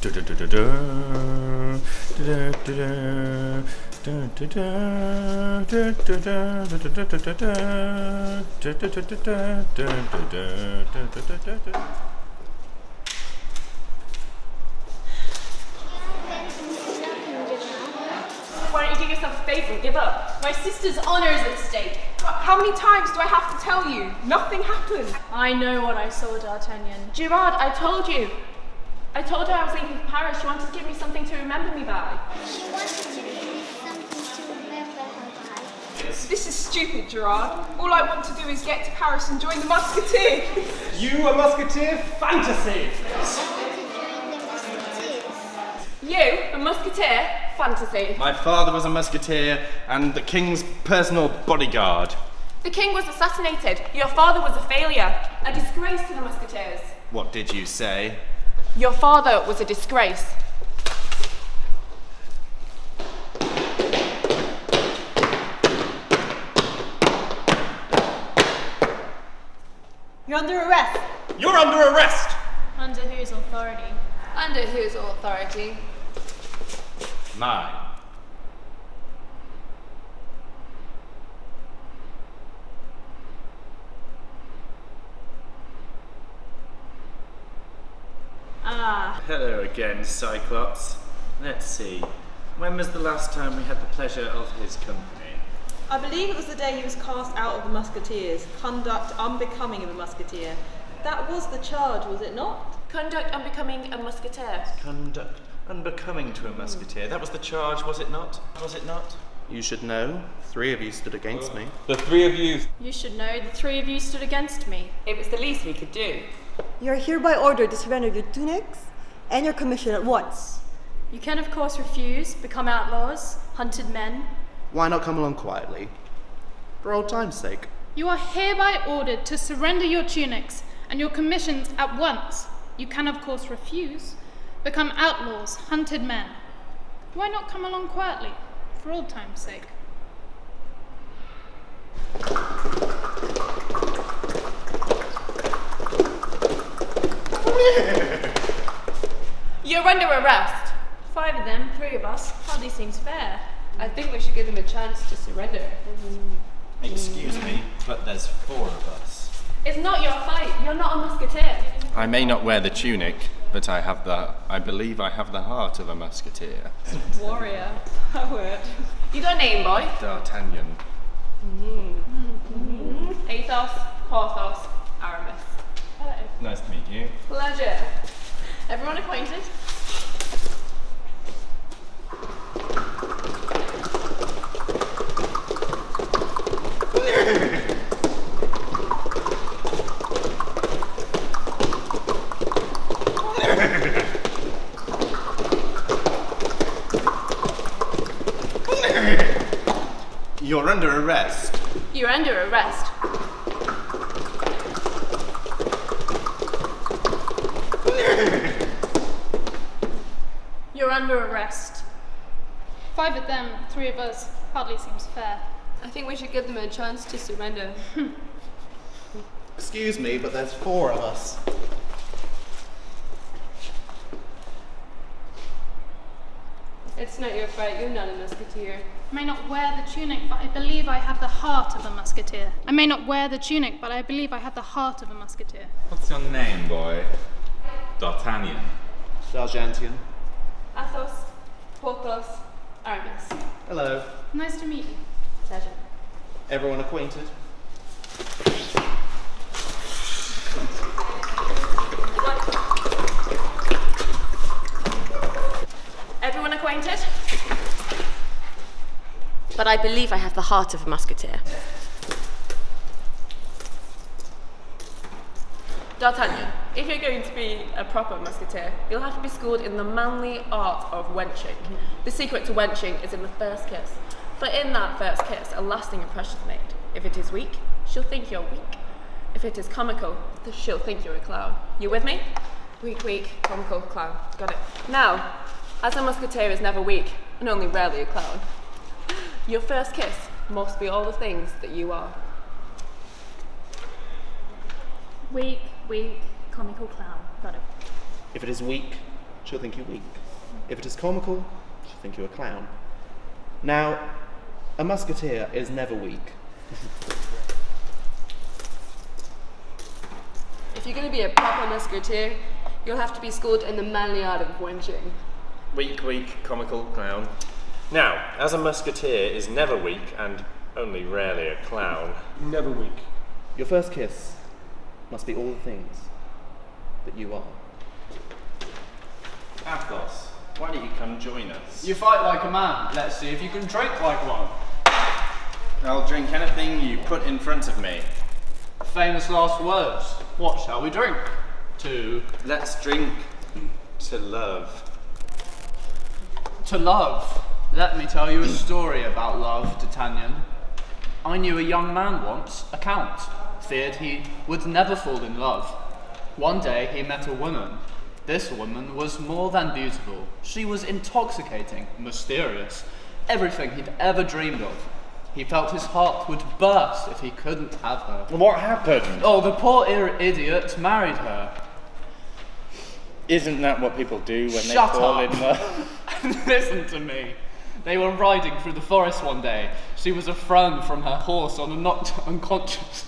Why don't you do yourself a favour and give up? My sister's honour is at stake. How many times do I have to tell you? Nothing happened. I know what I saw, D'Artagnan. Gerard, I told you. I told her I was leaving for Paris. She wanted to give me something to remember me by. She wanted to give me something to remember her by. This is stupid, Gerard. All I want to do is get to Paris and join the Musketeers. You a musketeer? Fantasy! You, a Musketeer? Fantasy. My father was a musketeer and the king's personal bodyguard. The king was assassinated. Your father was a failure. A disgrace to the Musketeers. What did you say? Your father was a disgrace. You're under arrest. You're under arrest! Under whose authority? Under whose authority? Mine. Ah. Hello again, Cyclops. Let's see. When was the last time we had the pleasure of his company? I believe it was the day he was cast out of the Musketeers. Conduct unbecoming of a Musketeer. That was the charge, was it not? Conduct unbecoming a Musketeer. Conduct unbecoming to a musketeer. That was the charge, was it not? Was it not? You should know. 3 of you stood against me. The 3 of you. You should know the 3 of you stood against me. It was the least we could do. You are hereby ordered to surrender your tunics and your commission at once. You can of course refuse, become outlaws, hunted men. Why not come along quietly? For old time's sake. You are hereby ordered to surrender your tunics and your commissions at once. You can of course refuse, become outlaws, hunted men. Why not come along quietly, for old time's sake? You're under arrest. 5 of them, 3 of us, hardly seems fair. I think we should give them a chance to surrender. Excuse me, but there's 4 of us. It's not your fight. You're not a Musketeer. I may not wear the tunic, but I believe I have the heart of a musketeer. Warrior. Poet. You got a name, boy? D'Artagnan. Athos, Porthos, Aramis. Hello. Nice to meet you. Pleasure. Everyone acquainted? You're under arrest. You're under arrest. You're under arrest. 5 of them, 3 of us, hardly seems fair. I think we should give them a chance to surrender. Excuse me, but there's 4 of us. It's not your fight, you're not a musketeer. I may not wear the tunic, but I believe I have the heart of a musketeer. I may not wear the tunic, but I believe I have the heart of a musketeer. What's your name, boy? D'Artagnan. Sergeantian. Athos, Porthos, Aramis. Hello. Nice to meet you. Pleasure. Everyone acquainted? Everyone acquainted? But I believe I have the heart of a Musketeer. D'Artagnan, if you're going to be a proper Musketeer, you'll have to be schooled in the manly art of wenching. The secret to wenching is in the first kiss. For in that first kiss, a lasting impression is made. If it is weak, she'll think you're weak. If it is comical, she'll think you're a clown. You with me? Weak, weak, comical, clown. Got it. Now, as a Musketeer is never weak, and only rarely a clown, your first kiss must be all the things that you are. Weak, weak, comical clown. Got it. If it is weak, she'll think you weak. If it is comical, she'll think you a clown. Now, a musketeer is never weak. If you're going to be a proper musketeer, you'll have to be schooled in the manly art of wenching. Weak, comical, clown. Now, as a musketeer is never weak and only rarely a clown. Never weak. Your first kiss must be all the things that you are. Athos, why don't you come join us? You fight like a man. Let's see if you can drink like one. I'll drink anything you put in front of me. Famous last words. What shall we drink? To... Let's drink to love. To love. Let me tell you a story about love, D'Artagnan. I knew a young man once, a count, feared he would never fall in love. One day he met a woman. This woman was more than beautiful. She was intoxicating, mysterious, everything he'd ever dreamed of. He felt his heart would burst if he couldn't have her. What happened? Oh, the poor idiot married her. Isn't that what people do when they Shut fall up. in love? Listen to me. They were riding through the forest one day. She was thrown from her horse on a knocked unconscious.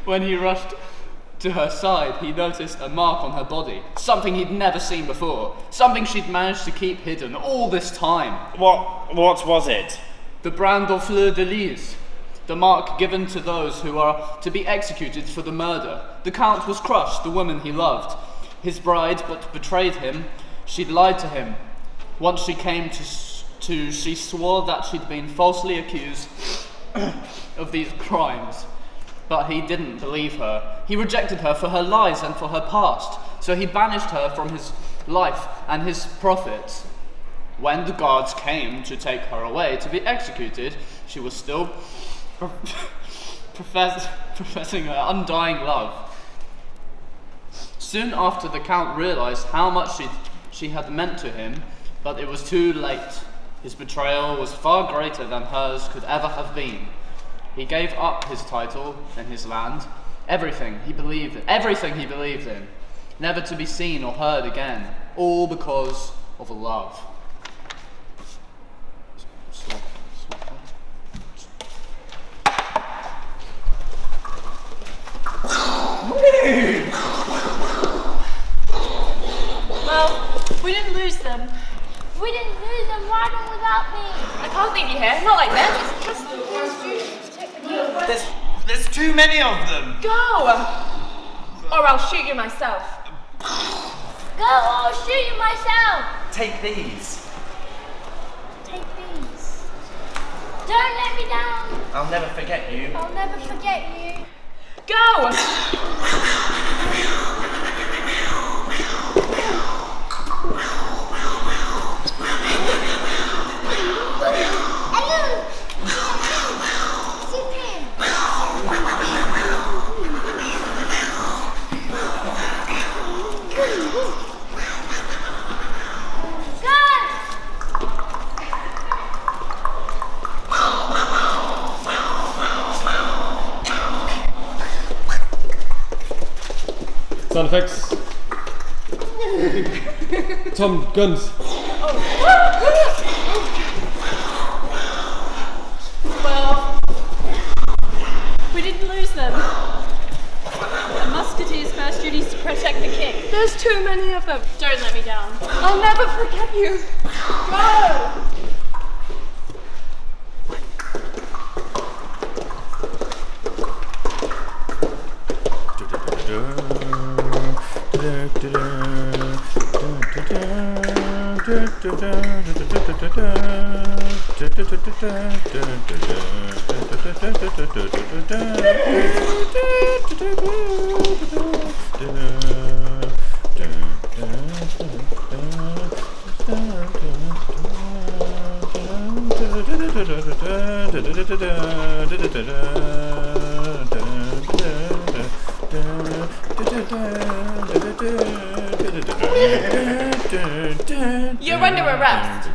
When he rushed to her side, he noticed a mark on her body. Something he'd never seen before. Something she'd managed to keep hidden all this time. What was it? The brand of fleur de lis. The mark given to those who are to be executed for the murder. The Count was crushed, the woman he loved. His bride, but betrayed him. She'd lied to him. Once she came to she swore that she'd been falsely accused of these crimes. But he didn't believe her. He rejected her for her lies and for her past. So he banished her from his life and his profits. When the guards came to take her away to be executed, she was still professing her undying love. Soon after, the Count realized how much she had meant to him, but it was too late. His betrayal was far greater than hers could ever have been. He gave up his title and his land, everything he believed in, never to be seen or heard again, all because of love. Well, we didn't lose them. We didn't lose them. Why not without me? I can't leave you here. Not like this. There's too many of them. Go! Or I'll shoot you myself. Go or I'll shoot you myself. Take these. Take these. Don't let me down. I'll never forget you. I'll never forget you. Go! Sound effects. Tom, guns. Well, we didn't lose them. A musketeer's first duty is to protect the king. There's too many of them. Don't let me down. I'll never forget you. Go! You're under arrest.